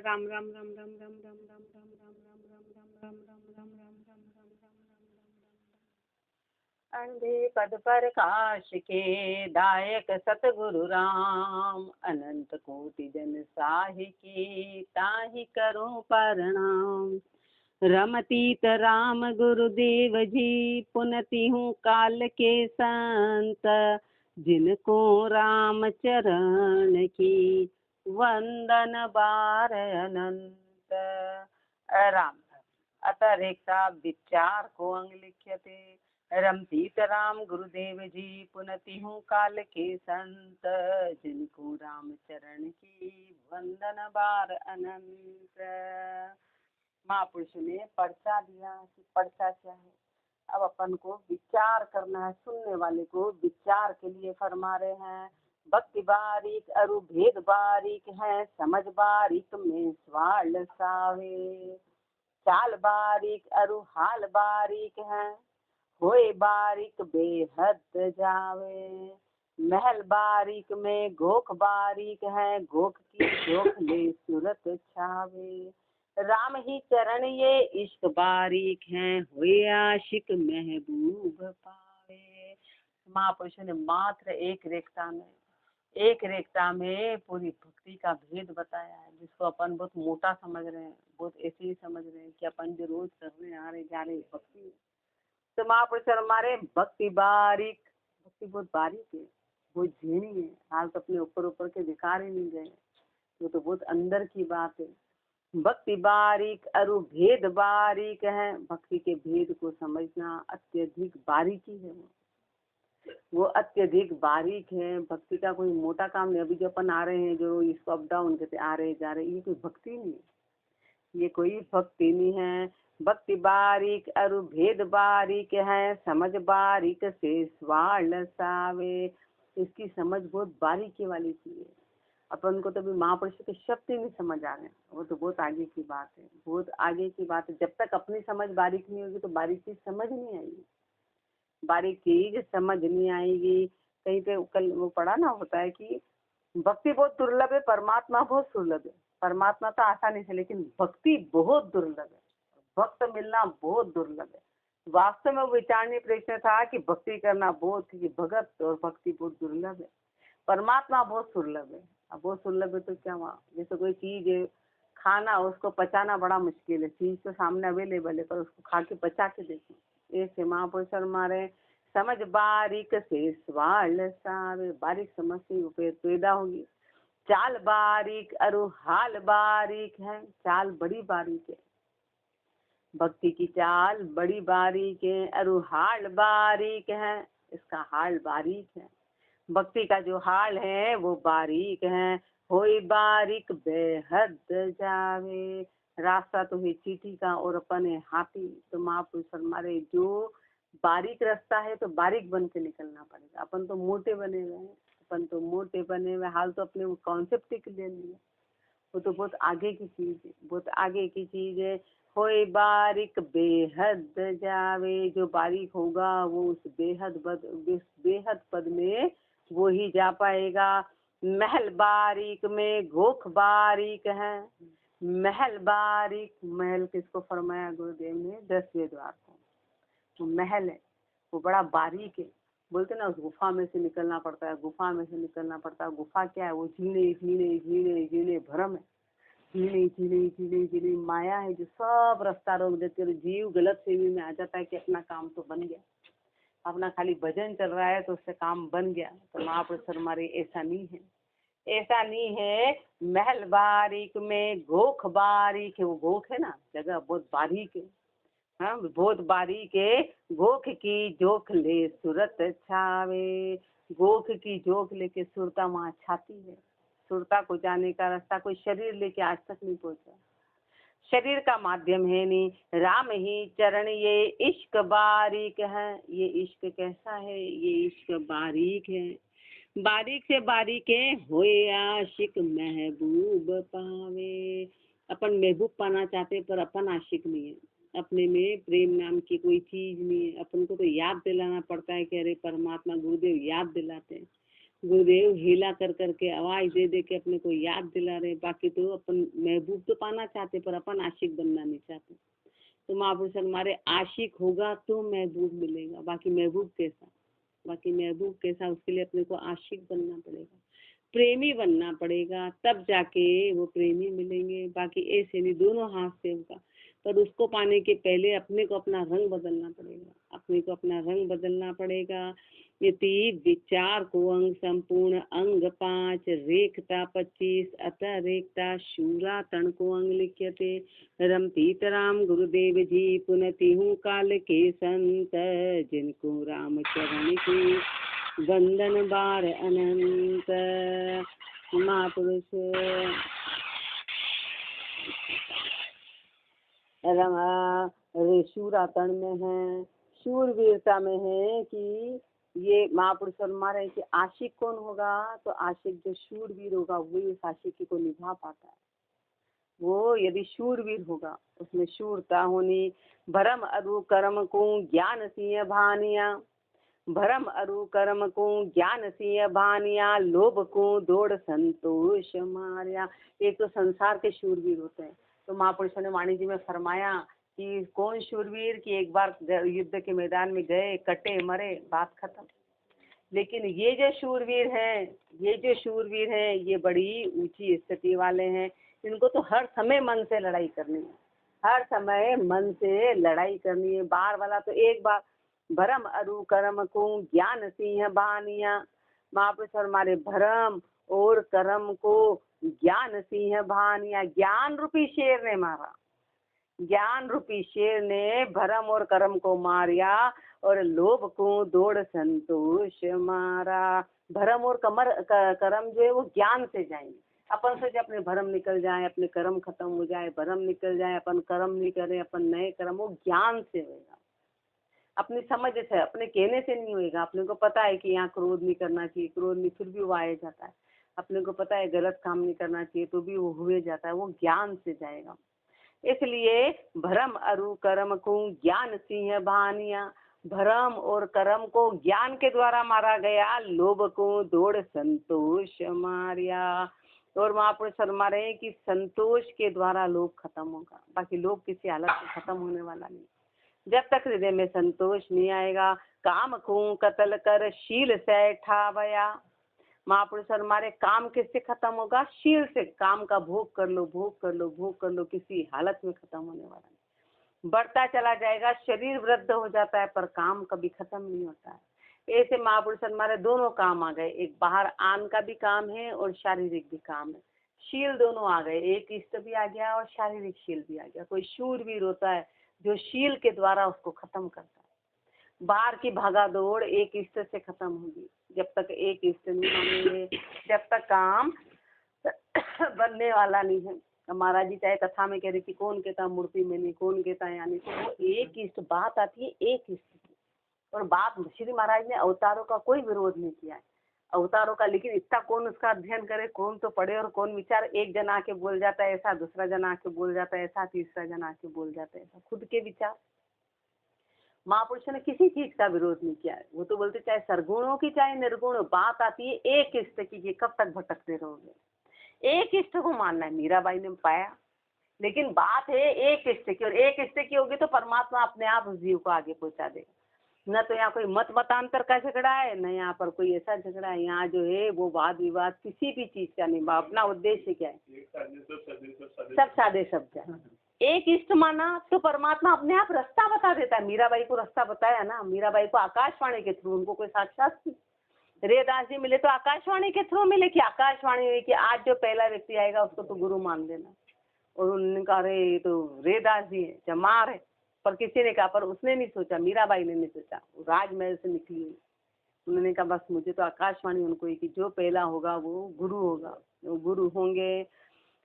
राम राम राम राम राम राम राम राम राम राम राम राम राम राम राम राम राम राम अंधे पद पर काश के दायक सतगुरु राम, अनंत कोटि जन साहि के ताहि करूं प्रणाम। रमतीत राम गुरुदेव जी, पुनति हूँ काल के संत, जिनको राम चरण की वंदन बार अनंत। राम अतः रेखा विचार को अंग लिख्यते। रमतीत राम गुरुदेव जी, पुनति हूँ काल के संत, जिनको राम चरण की वंदन बार अनंत। महापुरुष ने पर्चा दिया कि पर्चा क्या है। अब अपन को विचार करना है, सुनने वाले को विचार के लिए फरमा रहे हैं। भक्ति बारीक अरु भेद बारीक है, समझ बारीक में स्वाल सावे। चाल बारीक अरु हाल बारीक है, होए बारीक बेहद जावे। महल बारीक में गोख बारीक है, गोख की जोख ले सूरत छावे। राम ही चरण ये इश्क बारीक है, हुए आशिक महबूब पावे। महापुरुषों ने मात्र एक रेखता में पूरी भक्ति का भेद बताया है, जिसको अपन बहुत मोटा समझ रहे हैं, बहुत ऐसे ही समझ रहे हैं कि अपन जो रोज करने आ रहे जा रहे भक्ति। तो महापुरुष हमारे भक्ति बहुत बारीक है, बहुत झीणी है। हाल तो अपने ऊपर के दिखा ही नहीं गए, वो तो बहुत अंदर की बात है। भक्ति बारीक अरु भेद बारीक है, भक्ति के भेद को समझना अत्यधिक बारीकी है। वो अत्यधिक बारीक है। भक्ति का कोई मोटा काम नहीं। अभी जो अपन आ रहे हैं, जो इसको अप डाउन करते आ रहे जा रहे, ये कोई भक्ति नहीं है, ये कोई भक्ति नहीं है। भक्ति बारीक अरु भेद बारीक है, समझ बारीक से स्वाल सावे। इसकी समझ बहुत बारीकी वाली चीज है। अपन को तो अभी महापुरुष के शब्द ही नहीं समझ आ रहे हैं, वो तो बहुत आगे की बात है, बहुत आगे की बात है। जब तक अपनी समझ बारीक नहीं होगी तो बारीक चीज समझ नहीं आएगी, बारीक चीज समझ नहीं आएगी। कहीं पे कल वो पढ़ा ना होता है कि भक्ति बहुत दुर्लभ है, परमात्मा बहुत सुलभ है। परमात्मा तो आसानी से, लेकिन भक्ति बहुत दुर्लभ है, भक्त मिलना बहुत दुर्लभ है। वास्तव में विचारणीय प्रश्न था कि भक्ति करना बहुत, भगत और भक्ति बहुत दुर्लभ है, परमात्मा बहुत सुलभ है। अब बहुत सुलभ है तो क्या हुआ, जैसे कोई चीज है, खाना उसको पचाना बड़ा मुश्किल है, चीज तो सामने अवेलेबल है, पर उसको खा के पचा के देखो। ऐसे महापुरुष हमारे समझ बारीक से स्वाल सावे, बारीक समझ से पैदा होगी। चाल बारीक अरु हाल बारीक है, चाल बड़ी बारीक है, भक्ति की चाल बड़ी बारीक है। अरु हाल बारीक है, इसका हाल बारीक है। भक्ति का जो हाल है वो बारीक है, होई बारीक बेहद जावे। रास्ता तो है चींटी का और अपन है हाथी। तो महापुरुष हमारे जो बारीक रास्ता है तो बारीक बन के निकलना पड़ेगा। अपन तो मोटे बने हुए हैं, अपन तो मोटे बने हुए, हाल तो अपने वो कॉन्सेप्ट के लिए नहीं है, वो तो बहुत आगे की चीज है, बहुत आगे की चीज है। होए बारीक बेहद जावे, जो बारीक होगा वो उस बेहद पद में वो ही जा पाएगा। महल बारीक में गोख बारीक है, महल बारीक, महल किसको फरमाया गुरुदेव ने, 10वें द्वार को। तो महल है वो बड़ा बारीक है, बोलते ना उस गुफा में से निकलना पड़ता है, गुफा में से निकलना पड़ता है। गुफा क्या है, वो झीणे झीणे झीणे झीणे भ्रम है, झीणे झीणे झीणे झीणे माया है जो सब रास्ता रोक देती है। जीव गलत सेवी में आ जाता है कि अपना काम तो बन गया, अपना खाली भजन चल रहा है तो उससे काम बन गया। तो महापुरुष हमारे ऐसा नहीं है, ऐसा नहीं है। महल बारीक में गोख बारीक है, वो गोख है ना जगह बहुत बारीक है, हाँ बहुत बारीक है। गोख की जोख ले सूरत छावे, गोख की जोख लेके सुरता वहाँ छाती है। सुरता को जाने का रास्ता कोई शरीर लेके आज तक नहीं पहुंचा, शरीर का माध्यम है नहीं। राम ही चरण ये इश्क बारीक है, ये इश्क कैसा है, ये इश्क बारीक है, बारीक से बारीक है। होए आशिक महबूब पावे। अपन महबूब पाना चाहते पर अपन आशिक नहीं है, अपने में प्रेम नाम की कोई चीज नहीं है। अपन को तो याद दिलाना पड़ता है कि अरे परमात्मा गुरुदेव याद दिलाते हैं, गुरुदेव हीला कर करके आवाज दे दे के अपने को याद दिला रहे, बाकी तो अपन महबूब तो पाना चाहते पर अपन आशिक बनना नहीं चाहते। तो महापुरुष हमारे आशिक होगा तो महबूब मिलेगा, बाकी महबूब कैसा, बाकी महबूब कैसा, उसके लिए अपने को आशिक बनना पड़ेगा, प्रेमी बनना पड़ेगा, तब जाके वो प्रेमी मिलेंगे। बाकी ऐसे नहीं दोनों हाथ से होगा, पर उसको पाने के पहले अपने को अपना रंग बदलना पड़ेगा, अपने को अपना रंग बदलना पड़ेगा। यति विचार को अंग संपूर्ण अंग 5 रेखता 25 अतः रेखता शूरा तण को अंग लिख्यते रमतीत राम गुरुदेव जी पुनति हूँ काल के संत जिनको राम चरण की वंदन बार अनंत। महापुरुष शूरातन में है, शूरवीरता में है कि ये महापुरुष फरमा रहे कि आशिक कौन होगा, तो आशिक जो शूरवीर होगा वही उस आशिकी को निभा पाता है। वो यदि शूरवीर होगा उसमें शूरता होनी, भरम अरु कर्म को ज्ञान सिंह भानिया, भरम अरु कर्म को ज्ञान सिंह भानिया, लोभ को दौड़ संतोष मारिया। एक तो संसार के शूरवीर होते हैं, तो महापुरुषों ने वाणी जी में फरमाया कि कौन शूरवीर की एक बार युद्ध के मैदान में गए, कटे मरे, बात खत्म। लेकिन ये जो शूरवीर हैं, ये जो शूरवीर हैं, ये बड़ी ऊंची स्थिति वाले हैं। इनको तो हर समय मन से लड़ाई करनी है, हर समय मन से लड़ाई करनी है। बार वाला तो एक बार भरम अरु कर्म को ज्ञान सिंह बानिया, महापुरुष हमारे भरम और कर्म को ज्ञान सिंह भानिया, ज्ञान रूपी शेर ने मारा, ज्ञान रूपी शेर ने भरम और कर्म को मारिया और लोभ को दौड़ संतोष मारा। भरम और कर्म जो है वो ज्ञान से जाएंगे। अपन से जब अपने भरम निकल जाए, अपने कर्म खत्म हो जाए, भरम निकल जाए, अपन कर्म नहीं करें, अपन नए कर्म, वो ज्ञान से होगा, अपनी समझ से, अपने कहने से नहीं होएगा। अपने को पता है कि यहाँ क्रोध नहीं करना चाहिए, क्रोध नहीं, फिर भी वो आ जाता है। अपने को पता है गलत काम नहीं करना चाहिए, तो भी वो हुए जाता है, वो ज्ञान से जाएगा। इसलिए भरम अरु कर्म को ज्ञान सिंह भानिया, भरम और कर्म को ज्ञान के द्वारा मारा गया, लोभ को दौड़ संतोष मारिया। और महापुरुष फरमा रहे हैं कि संतोष के द्वारा लोभ खत्म होगा, बाकी लोभ किसी हालत में खत्म होने वाला नहीं। जब तक हृदय में संतोष नहीं आएगा, काम को कतल कर शील से ठावया। महापुरुष हमारे काम किससे खत्म होगा, शील से। काम का भोग कर लो, भोग कर लो, भोग कर लो, किसी हालत में खत्म होने वाला नहीं, बढ़ता चला जाएगा। शरीर वृद्ध हो जाता है पर काम कभी खत्म नहीं होता है। ऐसे महापुरुष हमारे दोनों काम आ गए, एक बाहर आन का भी काम है और शारीरिक भी काम है। शील दोनों आ गए, एक इष्ट भी आ गया और शारीरिक शील भी आ गया। कोई शूरवीर होता है जो शील के द्वारा उसको खत्म करता है। बाहर की भागा दौड़ एक इष्ट से खत्म होगी, जब तक एक इष्ट नहीं मानेंगे, जब तक काम बनने वाला नहीं है। महाराज जी चाहे कथा में कह रही थी, कौन कहता मूर्ति में नहीं, कौन कहता यानी, तो वो एक इष्ट बात आती है, एक इष्ट की। और बात श्री महाराज ने अवतारों का कोई विरोध नहीं किया है, अवतारों का, लेकिन इतना कौन उसका अध्ययन करे, कौन तो पढ़े और कौन विचार। एक जना आके बोल जाता है ऐसा, दूसरा जना आके बोल जाता है ऐसा, तीसरा जना आके बोल जाता है ऐसा, खुद के विचार। महापुरुषों ने किसी चीज का विरोध नहीं किया है, वो तो बोलते चाहे सरगुणों की चाहे निर्गुण, बात आती है एक इष्ट की, कब तक भटकते रहोगे। एक इष्ट को मानना है, मीराबाई ने पाया, लेकिन बात है एक इष्ट की, और एक इष्ट की होगी तो परमात्मा अपने आप उस जीव को आगे पहुंचा देगा। न तो यहाँ कोई मत मतांतर का झगड़ा है, न यहाँ पर कोई ऐसा झगड़ा है। यहाँ जो है वो वाद विवाद किसी भी चीज का नहीं, अपना उद्देश्य क्या है, सब सादे सब क्या। एक इष्ट माना तो परमात्मा अपने आप रास्ता बता देता है। मीराबाई को रास्ता बताया ना, मीराबाई को आकाशवाणी के थ्रू, उनको कोई साक्षात रेदास जी मिले तो आकाशवाणी के थ्रू मिले कि आकाशवाणी हुई कि आज जो पहला व्यक्ति आएगा उसको तो गुरु मान देना। और उन्होंने कहा अरे ये तो रेदास जी है, जमार है, पर किसी ने कहा, पर उसने नहीं सोचा, मीराबाई ने नहीं सोचा, राजमहल से निकली हुई। उन्होंने कहा बस मुझे तो आकाशवाणी उनको ही कि जो पहला होगा वो गुरु होगा, वो गुरु होंगे।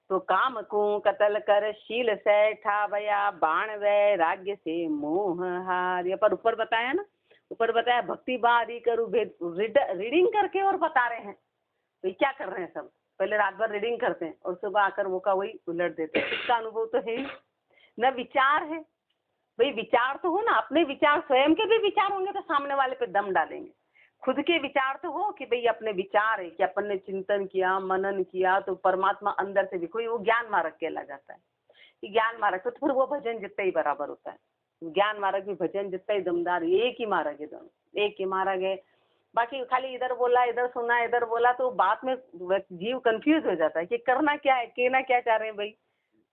तो काम को कतल कर शील से ठावया, बाण वै राज्य से मोह हार। पर ऊपर बताया ना, ऊपर बताया भक्ति बारी करू भेद, रीडिंग करके और बता रहे हैं। तो क्या कर रहे हैं सब, पहले रात भर रीडिंग करते हैं और सुबह आकर वो का वही उलट देते हैं। इसका अनुभव तो है न, विचार है भाई, विचार तो हो ना, अपने विचार, स्वयं के भी विचार होंगे तो सामने वाले पे दम डालेंगे। खुद के विचार तो हो कि भाई अपने विचार है कि अपन ने चिंतन किया, मनन किया, तो परमात्मा अंदर से भी कोई वो ज्ञान मार्ग कहला जाता है कि ज्ञान मार्ग, तो फिर वो भजन जितना ही बराबर होता है। ज्ञान मार्ग भी भजन जितना ही दमदार, एक ही मार्ग है, दोनों एक ही मार्ग है। बाकी खाली इधर बोला, इधर सुना, इधर बोला, तो बात में जीव कंफ्यूज हो जाता है कि करना क्या है, कहना क्या चाह रहे हैं भाई,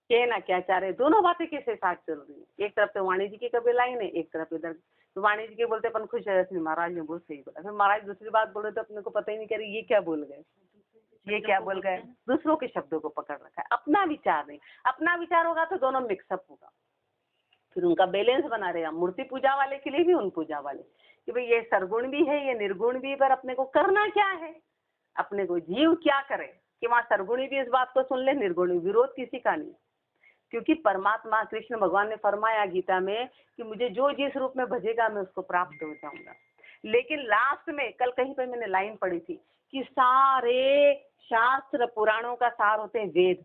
कहना क्या चाह रहे हैं, दोनों बातें कैसे साथ चल रही है। एक तरफ तो वाणी जी की कभी लाइन है, एक तरफ इधर तो वाणी जी के बोलते अपन खुश है, इसलिए महाराज ने बहुत सही बोला, फिर महाराज दूसरी बात बोले तो अपने को पता ही नहीं कर ये क्या बोल गए, ये क्या बोल गए, दूसरों के शब्दों को पकड़ रखा है, अपना विचार नहीं। अपना विचार होगा तो दोनों मिक्सअप होगा, फिर उनका बैलेंस बना रहेगा। मूर्ति पूजा वाले के लिए भी, उन पूजा वाले कि भाई ये सरगुण भी है, ये निर्गुण भी, पर अपने को करना क्या है, अपने को जीव क्या करे कि वहाँ सरगुणी भी इस बात को सुन ले, निर्गुणी, विरोध किसी का नहीं। क्योंकि परमात्मा कृष्ण भगवान ने फरमाया गीता में कि मुझे जो जिस रूप में भजेगा मैं उसको प्राप्त हो जाऊंगा। लेकिन लास्ट में कल कहीं पे मैंने लाइन पढ़ी थी कि सारे शास्त्र पुराणों का सार होते हैं वेद,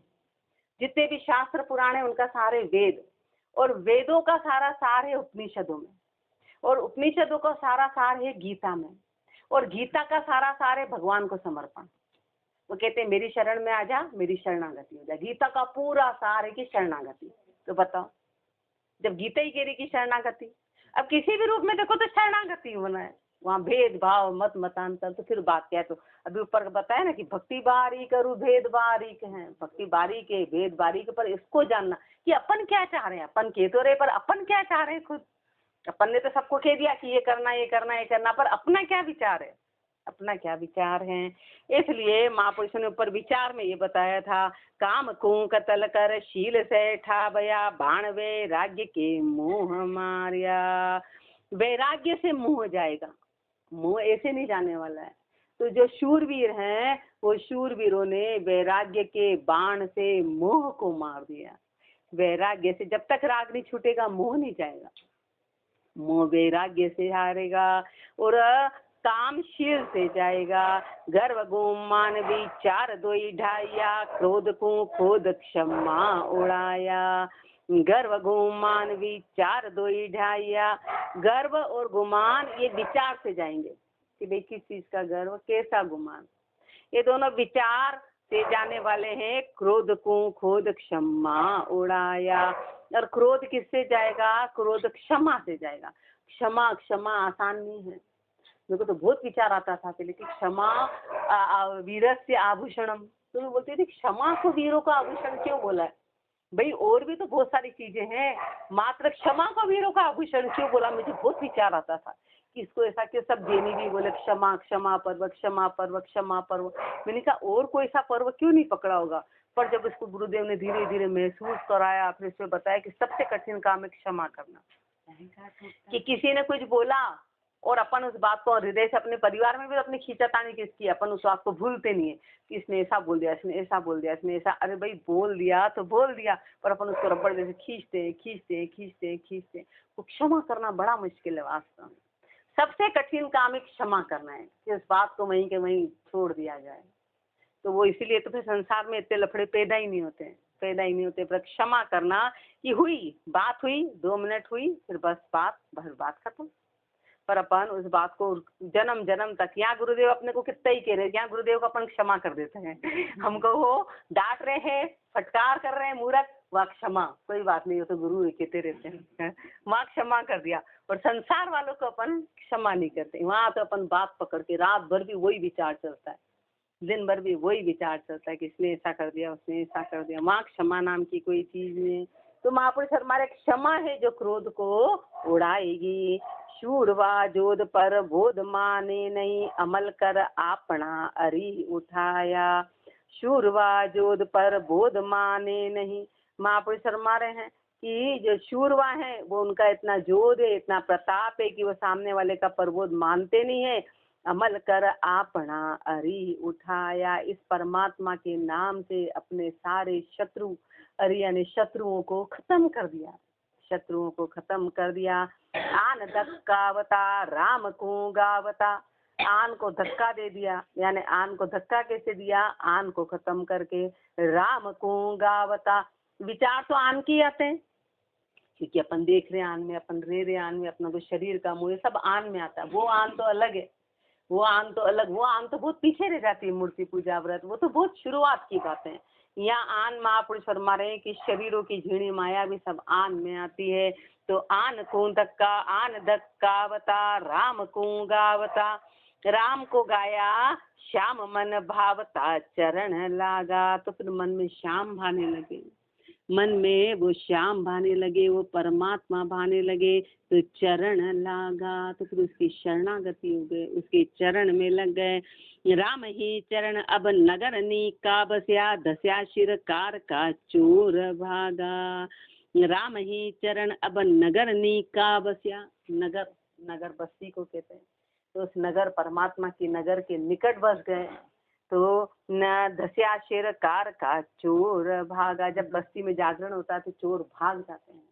जितने भी शास्त्र पुराण है उनका सारे वेद, और वेदों का सारा सार है उपनिषदों में, और उपनिषदों का सारा सार है गीता में, और गीता का सारा सार है भगवान को समर्पण। वो कहते हैं मेरी शरण में आ जा, मेरी शरणागति हो जा। गीता का पूरा सार है कि शरणागति। तो बताओ, जब गीता ही कह रही कि शरणागति, अब किसी भी रूप में देखो तो शरणागति होना है, वहाँ भेदभाव मत मतांतर, तो फिर बात क्या है। तो अभी ऊपर बताया ना कि भक्ति बारीक और भेद बारीक है, भक्ति बारीक है, भेद बारीक, पर इसको जानना कि अपन क्या चाह रहे हैं। अपन कह तो रहे, पर अपन क्या चाह रहे हैं खुद। अपन ने तो सबको कह दिया कि ये करना, ये करना, ये करना, पर अपना क्या विचार है, अपना क्या विचार है। इसलिए महापुरुषों ने ऊपर विचार में ये बताया था, काम को कतल कर शील से ठाबया, बाण वैराग्य के मोह मारिया। वैराग्य से मोह जाएगा, मोह ऐसे नहीं जाने वाला है। तो जो शूरवीर हैं वो शूरवीरों ने वैराग्य के बाण से मोह को मार दिया। वैराग्य से जब तक राग नहीं छूटेगा मोह नहीं जाएगा, मोह वैराग्य से हारेगा और कामशील से जाएगा। गर्व गुमान विचार दोई ढाया, क्रोध को खोद क्षमा उड़ाया। गर्व गुमान विचार दोई ढाया, गर्व और गुमान ये विचार से जाएंगे कि भाई किस चीज का गर्व, कैसा गुमान, ये दोनों विचार से जाने वाले हैं। क्रोध को खोद क्षमा उड़ाया, और क्रोध किससे जाएगा, क्रोध क्षमा से जाएगा। क्षमा, क्षमा आसान नहीं है। मेरे को तो बहुत विचार आता था पहले कि क्षमा वीरस्य आभूषणम, तो मैं बोलती थी क्षमा को वीरों का आभूषण क्यों बोला है भाई, और भी तो बहुत सारी चीजें हैं, मात्र क्षमा को वीरों का आभूषण क्यों बोला। मुझे बहुत विचार आता था कि इसको ऐसा क्यों, सब जैनी भी बोले क्षमा, क्षमा पर्व, क्षमा पर्व, क्षमा पर्व। मैंने कहा और कोई सा पर्व क्यों नहीं पकड़ा होगा, पर जब इसको गुरुदेव ने धीरे धीरे महसूस कराया, फिर इसमें बताया कि सबसे कठिन काम है क्षमा करना। कि किसी ने कुछ बोला और अपन उस बात को हृदय से, अपने परिवार में भी अपनी खींचातानी किसकी, अपन उस बात को भूलते नहीं है कि इसने ऐसा बोल दिया, इसने ऐसा बोल दिया, इसने ऐसा, अरे भाई बोल दिया तो बोल दिया, पर अपन उसको रबड़ जैसे खींचते खींचते खींचते खींचते। तो क्षमा करना बड़ा मुश्किल है वास्तव में। सबसे कठिन काम है क्षमा करना है कि उस बात को वहीं के वहीं छोड़ दिया जाए। तो वो इसीलिए तो फिर संसार में इतने लफड़े पैदा ही नहीं होते, पैदा ही नहीं होते। पर क्षमा करना कि हुई बात, हुई 2 मिनट हुई, फिर बस बात खत्म। पर अपन उस बात को जन्म जन्म तक, यहाँ गुरुदेव अपने को कितना ही कह रहे हैं, यहाँ गुरुदेव को अपन क्षमा कर देते हैं। हमको वो डांट रहे हैं, फटकार कर रहे हैं, मूर्ख, वहाँ क्षमा, कोई बात नहीं, हो तो गुरु कहते रहते हैं, वहाँ क्षमा कर दिया। और संसार वालों को अपन क्षमा नहीं करते, वहाँ तो अपन बात पकड़ के रात भर भी वही विचार चलता है, दिन भर भी वही विचार चलता है कि इसने ऐसा कर दिया, उसने ऐसा कर दिया। वहाँ क्षमा नाम की कोई चीज नहीं है। तो महापुरुष हमारे क्षमा है जो क्रोध को उड़ाएगी। शूरवा जोध पर बोध माने नहीं, अमल कर आपना अरी उठाया। शूरवा जोध पर बोध माने नहीं, महापुरुष फरमा रहे हैं कि जो शूरवा है वो उनका इतना जोध है, इतना प्रताप है कि वो सामने वाले का प्रबोध मानते नहीं है। अमल कर आपना अरी उठाया, इस परमात्मा के नाम से अपने सारे शत्रु, अरी यानी शत्रुओं को खत्म कर दिया, शत्रुओं को खत्म कर दिया। आन धक्कावता राम को गावता, आन को धक्का दे दिया, यानी आन को धक्का कैसे दिया, आन को खत्म करके राम को गावता। विचार तो आन की आते हैं क्योंकि अपन देख रहे आन में, अपन रह रहे आन में, अपना तो शरीर का मुँह सब आन में आता है, वो आन तो अलग है, वो आन तो अलग, वो आन तो बहुत पीछे रह जाती है मूर्ति पूजा व्रत, वो तो बहुत शुरुआत की बातें। यहाँ आन महापुरुष फरमा रहे हैं कि शरीरों की झीणी माया भी सब आन में आती है। तो आन को धक्का आन धक्कावता राम को गावता, राम को गाया श्याम मन भावता चरण लागा। तो फिर मन में श्याम भाने लगे, मन में वो श्याम भाने लगे, वो परमात्मा भाने लगे। तो चरण लागा, तो फिर उसकी शरणागति हो गए, उसके चरण में लग गए। राम ही चरण अब नगर नीका बस्या, दस्या शिर कार का चोर भागा। राम ही चरण अब नगर नीका बस्या, नगर, नगर बस्ती को कहते हैं। तो उस नगर, परमात्मा की नगर के निकट बस गए। तो न धस्या शेर कार का चोर भागा, जब बस्ती में जागरण होता है तो चोर भाग जाते हैं।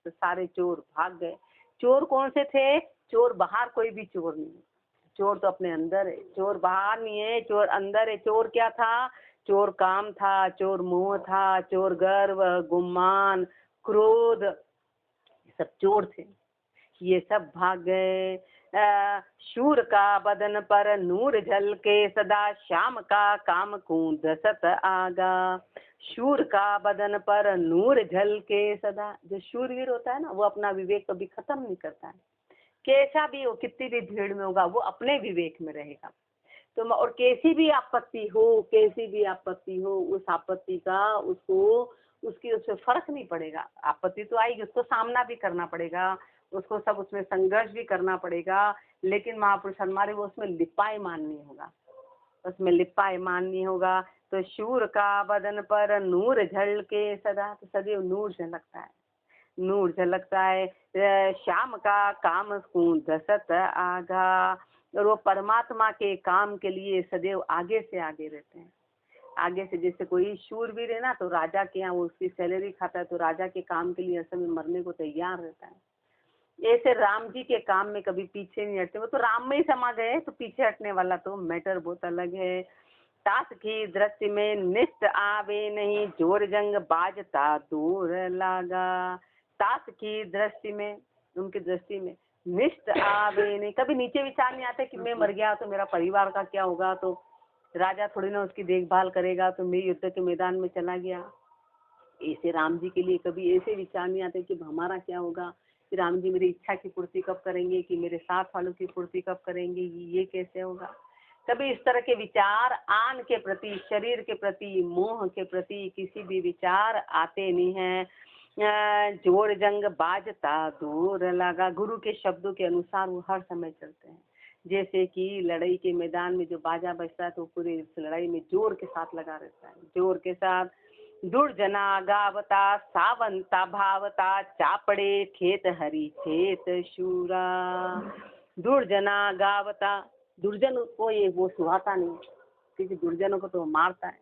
तो सारे चोर भाग गए। चोर कौन से थे? चोर बाहर कोई भी चोर नहीं, चोर तो अपने अंदर है। चोर बाहर नहीं है, चोर अंदर है। चोर क्या था? चोर काम था, चोर मोह था, चोर गर्व, गुमान, क्रोध, सब चोर थे। ये सब भाग गए। शूर का बदन पर नूर झलके, सदा श्याम का काम को दसत आगा। शूर का बदन पर नूर झलके सदा, जो शूरवीर होता है ना, वो अपना विवेक कभी खत्म नहीं करता है। कैसा भी हो, कितनी भी भीड़ में होगा, वो अपने विवेक में रहेगा। तो और कैसी भी आपत्ति हो, कैसी भी आपत्ति हो, उस आपत्ति का उसको, उसकी उससे फर्क नहीं पड़ेगा। आपत्ति तो आएगी, उसको सामना भी करना पड़ेगा, उसको सब उसमें संघर्ष भी करना पड़ेगा। लेकिन महापुरुष हमारे वो उसमें लिपायमान नहीं होगा, उसमें लिपायमान नहीं होगा। तो शूर का बदन पर नूर झलके सदा, तो सदैव नूर झलकता है, नूर झलकता है। श्याम का काम को दसत आगा, और वो परमात्मा के काम के लिए सदैव आगे से आगे रहते हैं। आगे से, जैसे कोई शूरवीर है ना, तो राजा के यहाँ वो उसकी सैलरी खाता है, तो राजा के काम के लिए असम में मरने को तैयार रहता है। ऐसे राम जी के काम में कभी पीछे नहीं हटते, वो तो राम में ही समा गए, तो पीछे हटने वाला तो मैटर बहुत अलग है। ताश की दृष्टि में निष्ठ आवे नहीं, जोर जंग बाजता दूर लागा। ताश की दृष्टि में, उनकी दृष्टि में निष्ठ आवे नहीं, कभी नीचे विचार नहीं आते कि मैं मर गया तो मेरा परिवार का क्या होगा, तो राजा थोड़ी ना उसकी देखभाल करेगा, तो मैं युद्ध के मैदान में चला गया। ऐसे राम जी के लिए कभी ऐसे विचार नहीं आते कि हमारा क्या होगा, कि राम जी मेरी इच्छा की पूर्ति कब करेंगे, कि मेरे साथ वालों की पूर्ति कब करेंगे, ये कैसे होगा। कभी इस तरह के विचार आन के प्रति, शरीर के प्रति, मोह के प्रति किसी भी विचार आते नहीं हैं। जोड़ जंग बाजता दूर लगा, गुरु के शब्दों के अनुसार वो हर समय चलते हैं। जैसे कि लड़ाई के मैदान में जो बाजा बजता है, तो पूरे लड़ाई में जोर के साथ लगा रहता है, जोर के साथ। दुर्जना गावता सावंता भावता, चापड़े खेत हरी खेत शूरा। दुर्जना गावता, दुर्जन को ये वो सुहाता नहीं, क्योंकि दुर्जनों को तो मारता है,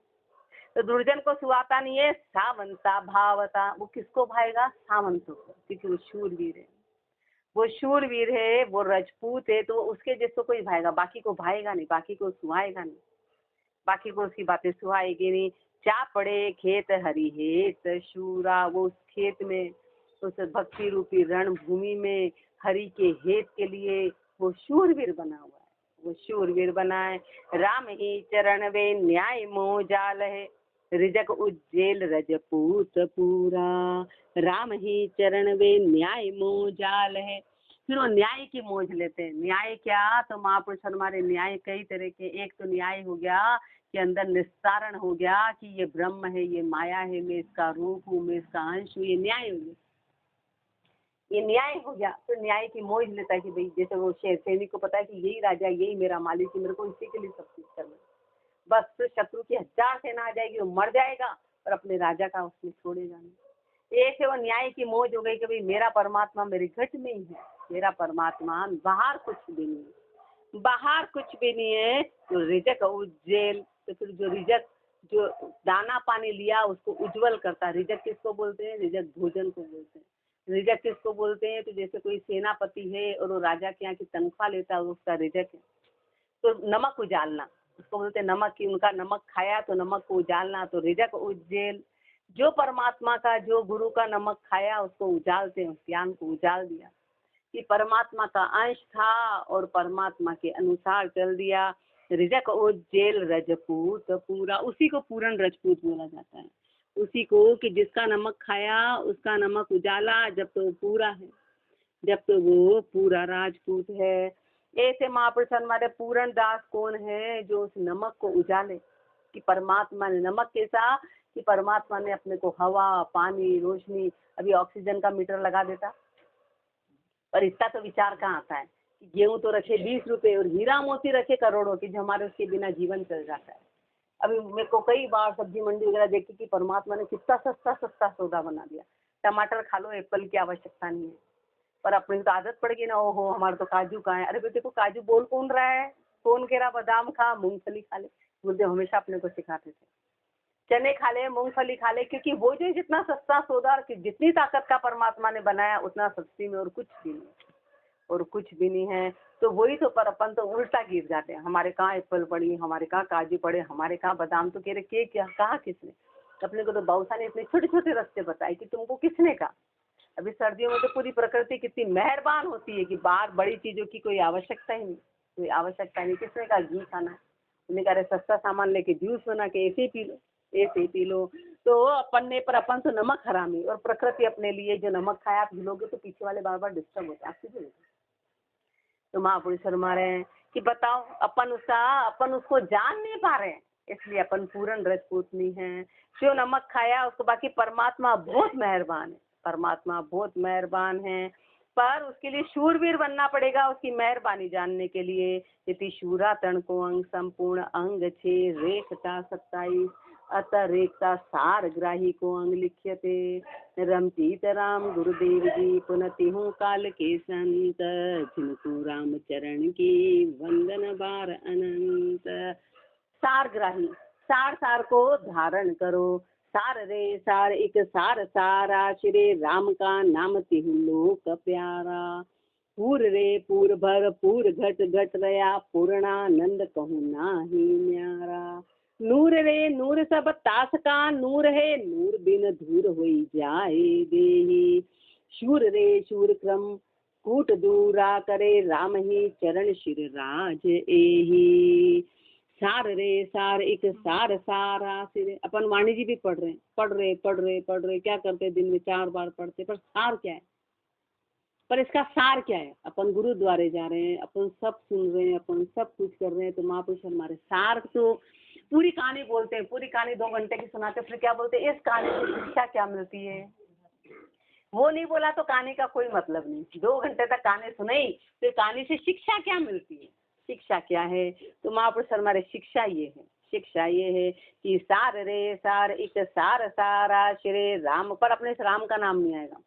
तो दुर्जन को सुहाता नहीं है। सावंता भावता, वो किसको भाएगा? सावंतों को, क्योंकि वो शूरवीर है, वो शूरवीर है, वो राजपूत है, तो उसके जैसे कोई भाएगा, बाकी को भाएगा नहीं, बाकी को सुहाएगा नहीं, बाकी को उसकी बातें सुहाएगी नहीं। चापड़े खेत हरी हेत शूरा, वो उस खेत में, उस भक्ति रूपी रणभूमि में हरि के हेत के लिए वो शूरवीर बना हुआ है, वो शूरवीर बना है। राम ही चरण वे न्याय मोह जाल है, रिजक उज्जैल रजपूत पूरा। राम ही चरण वे न्याय मोह जाल है, फिर वो न्याय की मोज लेते हैं। न्याय क्या? तो महापुरुष हमारे न्याय कई तरह के। एक तो न्याय हो गया कि अंदर निस्तारण हो गया कि ये ब्रह्म है, ये माया है, मैं इसका रूप हूँ, मैं इसका अंश हूँ, ये न्याय हो गया, ये न्याय हो गया। तो न्याय की मोज लेता है कि भाई, जैसे वो सैनिक को पता है कि यही राजा, यही मेरा मालिक है, मेरे को इसी के लिए सब कुछ करना है। बस फिर शत्रु की 1000 सेना आ जाएगी, वो मर जाएगा, पर अपने राजा का उसमें छोड़ेगा नहीं। एक है वो न्याय की मोज हो गई कि भाई मेरा परमात्मा मेरे घट में ही है, मेरा परमात्मा बाहर कुछ भी नहीं है, बाहर कुछ भी नहीं है। तो रिजक उज्जैल, तो फिर जो रिजक, जो दाना पानी लिया उसको उज्जवल करता है। रिजक किसको बोलते हैं? रिजक भोजन को बोलते हैं। रिजक किसको बोलते हैं? तो जैसे कोई सेनापति है और वो राजा के यहाँ की तनख्वाह लेता है, उसका रिजक है। तो नमक उजालना, उसको बोलते हैं नमक की, उनका नमक खाया तो नमक को उजालना, तो रिजक उज्जैल। जो परमात्मा का, जो गुरु का नमक खाया उसको उजालते हैं, उस ज्ञान को उजाल दिया। कि परमात्मा का अंश था और परमात्मा के अनुसार चल दिया। रिजक उज्जैल रजपूत पूरा, उसी को पूरन रजपूत बोला जाता है। उसी को कि जिसका नमक खाया उसका नमक उजाला, जब तो पूरा है, जब तो वो पूरा राजपूत है। ऐसे महापुरुष हमारे पूरन दास कौन है जो उस नमक को उजाले, कि परमात्मा ने नमक कैसा कि परमात्मा ने अपने को हवा, पानी, रोशनी, अभी ऑक्सीजन का मीटर लगा देता, पर इतना तो विचार कहाँ आता है कि गेहूं तो रखे 20 रुपए और हीरा मोती रखे करोड़ों की, जो हमारे उसके बिना जीवन चल जाता है। अभी मेरे को कई बार सब्जी मंडी वगैरह देखी कि परमात्मा ने कितना सस्ता सस्ता सौदा बना दिया। टमाटर खा लो, एप्पल की आवश्यकता नहीं है, पर अपनी तो आदत पड़ गई ना, ओहो हमारे तो काजू कहाँ है। अरे बेटे को काजू बोल कौन रहा है, कौन कह रहा बादाम खा, मूंगफली खा ले। गुरुदेव हमेशा अपने को सिखाते थे चने खा ले, मूंगफली खा ले, क्योंकि वो जो जितना सस्ता सौदा, जितनी ताकत का परमात्मा ने बनाया उतना सस्ती में और कुछ भी नहीं, और कुछ भी नहीं है। तो वही तो, पर अपन तो उल्टा गिर जाते हैं। हमारे कहाँ एप्पल पड़ी, हमारे कहाँ काजू पड़े, हमारे कहाँ बादाम, तो कह रहे के क्या कहा किसने। अपने को तो बाबूसा ने इतने छोटे छोटे रास्ते बताए कि तुमको किसने कहा। अभी सर्दियों में तो पूरी प्रकृति कितनी मेहरबान होती है कि बाहर बड़ी चीजों की कोई आवश्यकता ही नहीं, कोई आवश्यकता नहीं। किसने कहा घी खाना है, उन्हें कह रहे सस्ता सामान लेके जूस बना के ऐसे ही पी लो, ऐसे ही पी लो। तो अपन ने, पर अपन तो नमक हरामी, और प्रकृति अपने लिए जो नमक खाया आप गिलोगे तो पीछे वाले बार बार डिस्टर्ब होते हैं आपसे। तो महापुरुष फरमा रहे हैं कि बताओ अपन उसको जान नहीं पा रहे हैं, इसलिए अपन पूरन रजपूतनी है। जो नमक खाया उसको, बाकी परमात्मा बहुत मेहरबान है, परमात्मा बहुत मेहरबान है, पर उसके लिए शूरवीर बनना पड़ेगा उसकी मेहरबानी जानने के लिए। यदि शूरा तण को अंग संपूर्ण अंग 6 रेखता 27 अतः रेखता सार ग्राही को अंग लिख्यते। रमजीत राम गुरुदेव जी पुनति हूँ काल के संत, जिनको राम चरण की वंदन बार अनंत। सार ग्राही, सार सार को धारण करो, सार रे सार एक सार सारा, श्री राम का नाम तिहु लोक प्यारा। पूर रे पूर भर पूर घट घट रया, पूर्णानंद कहूँ नाही न्यारा। नूर रे नूर सब तास का नूर है, नूर बिन धूर होई जाए देही। शूर रे शूर क्रम कूट दूरा करे, राम ही चरण शिर राज एही। सार रे सार एक सार सारा सिरे। अपन वाणी जी भी पढ़ रहे क्या करते, दिन में 4 बार पढ़ते, पर सार क्या है, पर इसका सार क्या है। अपन गुरुद्वारे जा रहे हैं, अपन सब सुन रहे हैं, अपन सब कुछ कर रहे हैं, तो महापुरुष हमारे सार तो पूरी कहानी बोलते हैं, पूरी कहानी 2 घंटे की सुनाते, फिर क्या बोलते हैं, इस कहानी से शिक्षा क्या मिलती है। वो नहीं बोला तो कहानी का कोई मतलब नहीं। 2 घंटे तक कहानी सुनाई, फिर कहानी से शिक्षा क्या मिलती है, शिक्षा क्या है। तो महापुरुष हमारे शिक्षा ये है, शिक्षा ये है कि सार रे सार एक सार सारा, श्री राम, पर अपने इस राम का नाम नहीं आएगा।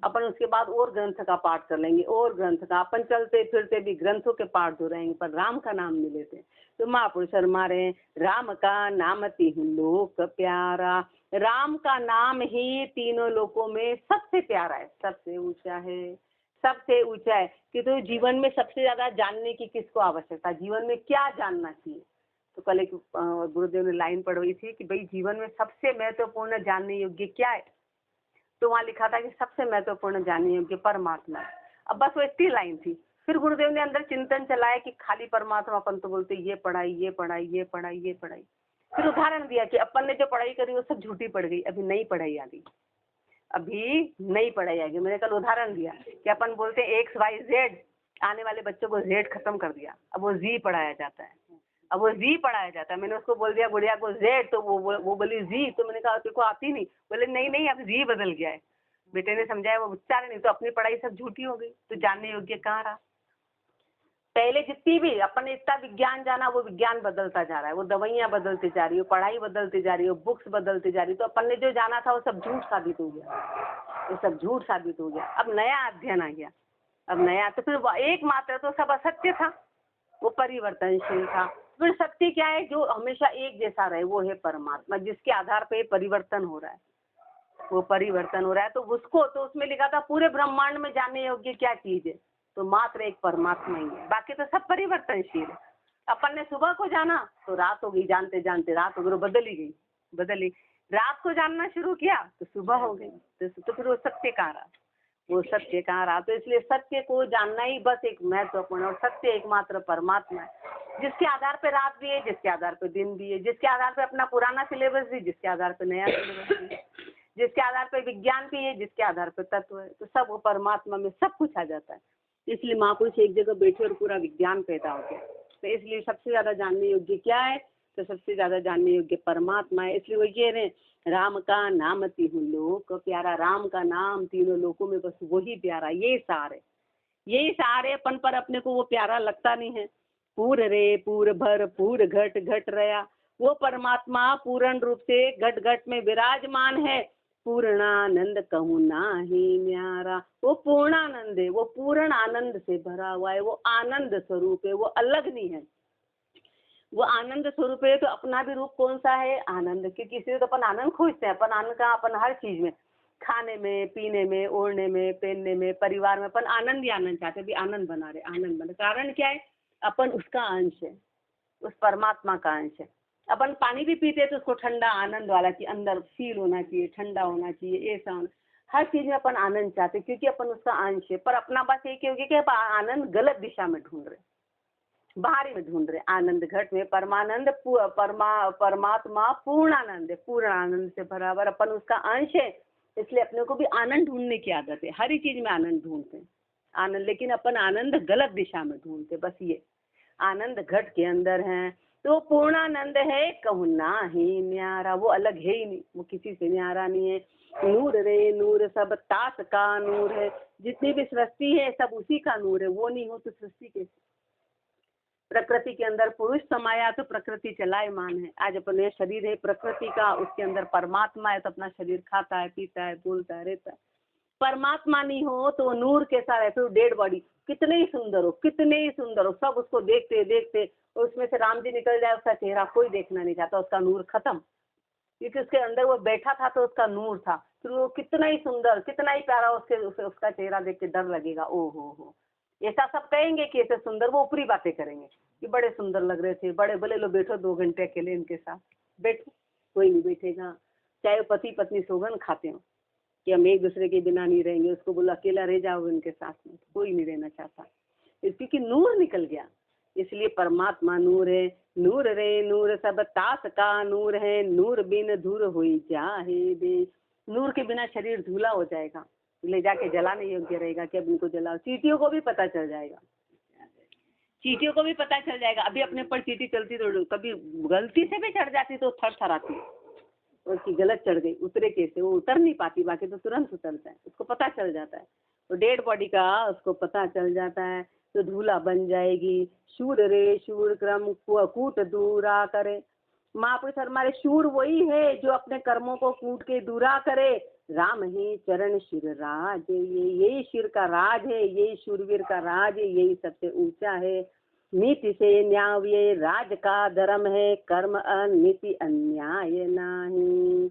अपन उसके बाद और ग्रंथ का पाठ कर लेंगे, और ग्रंथ का, अपन चलते फिरते भी ग्रंथों के पाठ हो रहेंगे, पर राम का नाम नहीं लेते। तो महापुरुष हमारे राम का नाम तिहु लोक प्यारा, राम का नाम ही तीनों लोकों में सबसे प्यारा है, सबसे ऊंचा है, सबसे ऊंचा है। कि तो जीवन में सबसे ज्यादा जानने की किसको आवश्यकता, जीवन में क्या जानना चाहिए। तो कल एक गुरुदेव ने लाइन पढ़वाई थी कि भाई जीवन में सबसे महत्वपूर्ण जानने योग्य क्या है, तो वहाँ लिखा था कि सबसे महत्वपूर्ण जानने योग्य परमात्मा। अब बस वो इतनी लाइन थी। फिर गुरुदेव ने अंदर चिंतन चलाया कि खाली परमात्मा, अपन तो बोलते ये पढ़ाई ये पढ़ाई ये पढ़ाई ये पढ़ाई। फिर उदाहरण दिया कि अपन ने जो पढ़ाई करी वो सब झूठी पड़ गई, अभी नई पढ़ाई आ गई, अभी नई पढ़ाई आ गई। मैंने कल उदाहरण दिया कि अपन बोलते हैं XYZ, आने वाले बच्चों को Z खत्म कर दिया, अब वो Z पढ़ाया जाता है, अब वो Z पढ़ाया जाता है। मैंने उसको बोल दिया गुड़िया को Z, तो वो बोली Z, तो मैंने कहा तेरे को आती नहीं, बोले नहीं अब Z बदल गया है। बेटे ने समझाया, वो उच्चारण नहीं, तो अपनी पढ़ाई सब झूठी हो गई, तो जानने योग्य कहाँ रहा। पहले जितनी भी अपन ने इतना विज्ञान जाना, वो विज्ञान बदलता जा रहा है, वो दवाइयाँ बदलती जा रही है, पढ़ाई बदलती जा रही है, बुक्स बदलती जा रही है, तो अपन ने जो जाना था वो सब झूठ साबित हो गया, वो सब झूठ साबित हो गया। अब नया अध्ययन आ गया, अब नया, तो फिर एकमात्र तो सब असत्य था, वो परिवर्तनशील था। फिर सत्य क्या है, जो हमेशा एक जैसा रहे, वो है परमात्मा, जिसके आधार पे परिवर्तन हो रहा है, वो परिवर्तन हो रहा है। तो उसको, तो उसमें लिखा था पूरे ब्रह्मांड में जानने योग्य क्या चीज है, तो मात्र एक परमात्मा ही है, बाकी तो सब परिवर्तनशील है। अपन ने सुबह को जाना तो रात हो गई, जानते जानते रात हो गई, बदल ही गई, बदली। रात को जानना शुरू किया तो सुबह हो गई, तो फिर वो सत्य कहाँ रहा, वो सत्य कहाँ रहा। तो इसलिए सत्य को जानना ही बस एक महत्वपूर्ण, और सत्य एकमात्र परमात्मा है, जिसके आधार पे रात भी है, जिसके आधार पे दिन भी है, जिसके आधार पे अपना पुराना सिलेबस भी, जिसके आधार पे नया सिलेबस भी, जिसके आधार पे विज्ञान भी है, जिसके आधार पे तत्व है। तो सब वो परमात्मा में सब कुछ आ जाता है। इसलिए महापुरुष एक जगह बैठे और पूरा विज्ञान पैदा हो गया। तो इसलिए सबसे ज्यादा जानने योग्य क्या है, तो सबसे ज्यादा जानने योग्य परमात्मा है। इसलिए वो कह रहे हैं, राम का नाम तीनों लोक प्यारा, राम का नाम तीनों लोकों में बस वही प्यारा। ये सार है, यही सार है। अपन पर अपने को वो प्यारा लगता नहीं है। पूर रे पूर भर पूर घट घट रया, वो परमात्मा पूर्ण रूप से घट घट में विराजमान है। पूर्णानंद कहूँ नाही न्यारा, वो पूर्णानंद है, वो पूर्ण आनंद से भरा हुआ है, वो आनंद स्वरूप है, वो अलग नहीं है, वो आनंद स्वरूप है। तो अपना भी रूप कौन सा है, आनंद। क्योंकि इसलिए तो अपन आनंद खोजते हैं। अपन आनंद का अपन हर चीज में, खाने में, पीने में, ओढ़ने में, पहनने में, परिवार में अपन आनंद ही आनंद चाहते हैं। भी आनंद बना रहे, आनंद बना। कारण क्या है, अपन उसका अंश है, उस परमात्मा का अंश है। अपन पानी भी पीते हैं तो उसको ठंडा आनंद वाला, कि अंदर फील होना चाहिए, ठंडा होना चाहिए, ऐसा होना। हर चीज में अपन आनंद चाहते हैं, क्योंकि अपन उसका अंश है। पर अपना बस एक ही हो गया कि अपन आनंद गलत दिशा में ढूंढ रहे, बाहरी में ढूंढ रहे। आनंद घट में परमानंद परमात्मा पूर्णानंद है, पूर्ण आनंद से बराबर अपन उसका अंश है। इसलिए अपने को भी आनंद ढूंढने की आदत है। हर एक चीज में आनंद ढूंढते हैं, आनंद। लेकिन अपन आनंद गलत दिशा में ढूंढते। बस ये आनंद घट के अंदर है, तो पूर्णानंद है, कहूँ ना ही न्यारा। वो अलग है ही नहीं, वो किसी से न्यारा नहीं है। नूर रे नूर सब तास का नूर है, जितनी भी सृष्टि है सब उसी का नूर है। वो नहीं हो तो सृष्टि कैसे। प्रकृति के अंदर पुरुष समाया तो प्रकृति चलायमान है। आज अपने शरीर है प्रकृति का, उसके अंदर परमात्मा है, तो अपना शरीर खाता है, पीता है, बोलता है, रहता है। परमात्मा नहीं हो तो नूर कैसा रहते हो, डेड बॉडी कितने ही सुंदर हो, कितने ही सुंदर हो, सब उसको देखते देखते, और उसमें से राम जी निकल जाए, उसका चेहरा कोई देखना नहीं चाहता, उसका नूर खत्म। क्योंकि उसके अंदर वो बैठा था तो उसका नूर था। फिर वो कितना ही सुंदर, कितना ही प्यारा, उसका चेहरा देख के डर लगेगा। ओ हो, ऐसा सब कहेंगे कि ऐसे सुंदर। वो ऊपरी बातें करेंगे कि बड़े सुंदर लग रहे थे, बड़े भले लो, बैठो 2 घंटे अकेले इनके साथ बैठो। कोई नहीं बैठेगा। चाहे पति पत्नी सौगंध खाते हो कि हम एक दूसरे के बिना नहीं रहेंगे, उसको बोला अकेला रह जाओ इनके साथ में, कोई नहीं रहना चाहता, क्योंकि नूर निकल गया। इसलिए परमात्मा नूर है। नूर रे नूर सब तास का नूर है, नूर बिन धूर हुई जाहे दे। नूर के बिना शरीर धूला हो जाएगा, ले जाके जलाने योग्य रहेगा कि अब इनको जलाओ। चींटियों को भी पता चल जाएगा, चींटियों को भी पता चल जाएगा। अभी अपने पर चींटी चलती तो कभी गलती से भी चढ़ जाती तो थर थर आती, उसकी गलत चढ़ गई, उतरे कैसे, वो उतर नहीं पाती, बाकी तो तुरंत उतरता है, उसको पता चल जाता है। तो डेड बॉडी का उसको पता चल जाता है, तो धूला बन जाएगी। शूर रे शूर क्रम कूट दूरा करे। महापुरुष हमारे शूर वही है जो अपने कर्मों को कूट के दूरा करे। राम ही चरण शिर राज, ये यही शिर का राज है, यही शूरवीर का राज है, यही सबसे ऊंचा है। नीति से न्याय ये राज का धर्म है, कर्म अनीति अन्याय नाही।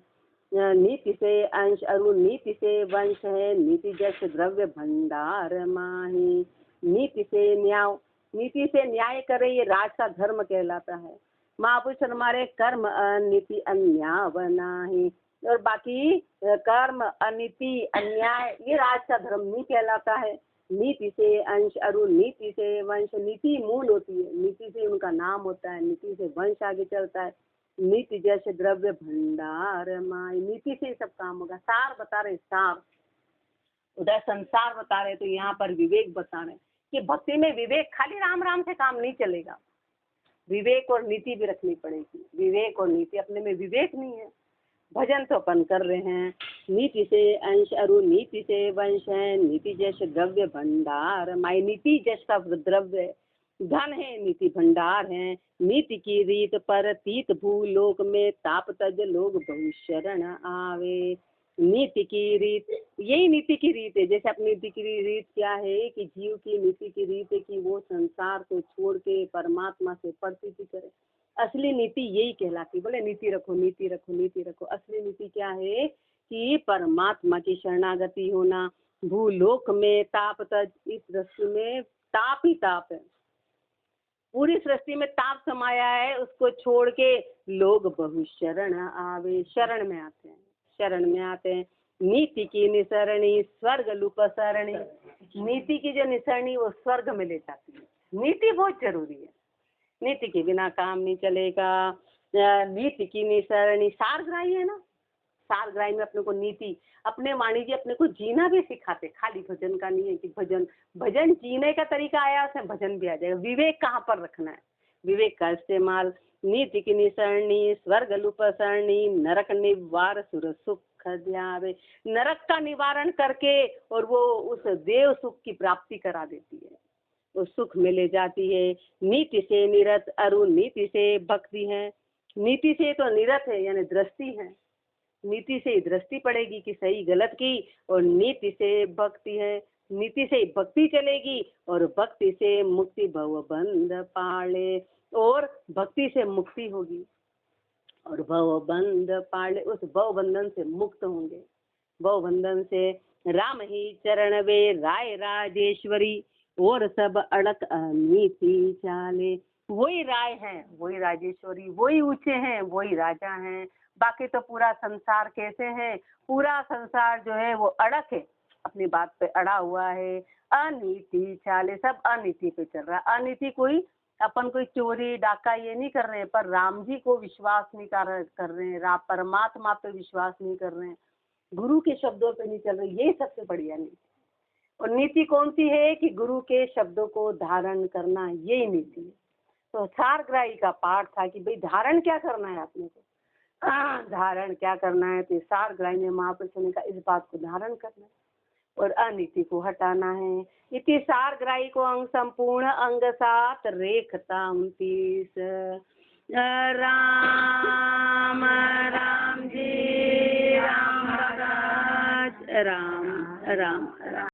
नीति से अंश अरु नीति से वंश है, नीति जस द्रव्य भंडार माही। नीति से न्याय करे, ये राज का धर्म कहलाता है। महापुरुष हमारे कर्म अनीति अन्याय नाही, और बाकी कर्म अनीति अन्याय ये राज का धर्म नहीं कहलाता है। नीति से अंश अरु नीति से वंश। नीति मूल होती है, नीति से उनका नाम होता है, नीति से वंश आगे चलता है। नीति जैसे द्रव्य भंडार माई, नीति से सब काम होगा। सार बता रहे, सार उधर संसार बता रहे, तो यहाँ पर विवेक बता रहे कि भक्ति में विवेक, खाली राम राम से काम नहीं चलेगा, विवेक और नीति भी रखनी पड़ेगी। विवेक और नीति, अपने में विवेक नहीं है, भजन तो अपन कर रहे हैं। नीति से अंश अरु नीति से वंश है, नीति जैसे द्रव्य भंडार माई। नीति जैसा द्रव्य धन है, नीति भंडार है। नीति की रीत पर तीत भूलोक में, ताप तज लोग बहु शरण आवे। नीति की रीत, यही नीति की रीत है। जैसे अपनी नीति की रीत क्या है कि जीव की नीति की रीत है कि वो संसार को छोड़ के परमात्मा से प्रतीति करे। असली नीति यही कहलाती। बोले नीति रखो, नीति रखो, नीति रखो। असली नीति क्या है कि परमात्मा की शरणागति होना। भूलोक में ताप तज, इस सृष्टि में ताप ही ताप है, पूरी सृष्टि में ताप समाया है। उसको छोड़ के लोग बहु शरण आवे, शरण में आते हैं, शरण में आते हैं। नीति की निसरणी स्वर्ग लुपसरणी। नीति की जो निसरणी वो स्वर्ग में ले जाती है। नीति बहुत जरूरी है, नीति के बिना काम नहीं चलेगा। नीति की निसरणी सारग्राही है ना, सारग्राही में अपने को नीति, अपने वाणी जी अपने को जीना भी सिखाते, खाली भजन का नहीं है कि भजन, भजन जीने का तरीका आया उसमें भजन भी आ जाएगा। विवेक कहाँ पर रखना है, विवेक का इस्तेमाल। नीति की निसरणी स्वर्ग लुपसरणी नरक निवार सुर सुख ध्यावे। नरक का निवारण करके और वो उस देव सुख की प्राप्ति करा देती है, उस सुख में ले जाती है। नीति से निरत अरु नीति से भक्ति है। नीति से तो निरत है यानी दृष्टि है, नीति से ही दृष्टि पड़ेगी कि सही गलत की, और नीति से भक्ति है, नीति से ही भक्ति चलेगी, और भक्ति से मुक्ति भव बंध पाले, और भक्ति से मुक्ति होगी, और भव बंध पाले, उस भव बंधन से मुक्त होंगे। भव बंधन से राम ही चरण वे राय राजेश्वरी, और सब अड़क नीति चाले। वही राय है, वही राजेश्वरी, वही ऊंचे हैं, वही राजा हैं। बाकी तो पूरा संसार कैसे है, पूरा संसार जो है वो अड़क है, अपनी बात पे अड़ा हुआ है। अनीति चाले, सब अनीति पे चल रहा है। अनीति कोई अपन कोई चोरी डाका ये नहीं कर रहे हैं, पर राम जी को विश्वास नहीं कर रहे हैं, परमात्मा पे विश्वास नहीं कर रहे हैं, गुरु के शब्दों पे नहीं चल रहे। ये सबसे बढ़िया नीति। और नीति कौन सी है कि गुरु के शब्दों को धारण करना, यही नीति है। तो सारग्राही का पाठ था कि भाई धारण क्या करना है आपने को, धारण क्या करना है, तो सारग्राही ने महापुरुषों ने कहा इस बात को धारण करना है और अनीति को हटाना है। इति सारग्राही को अंग संपूर्ण अंग सात रेखताम तीस। राम राम जी राम भगत राम राम।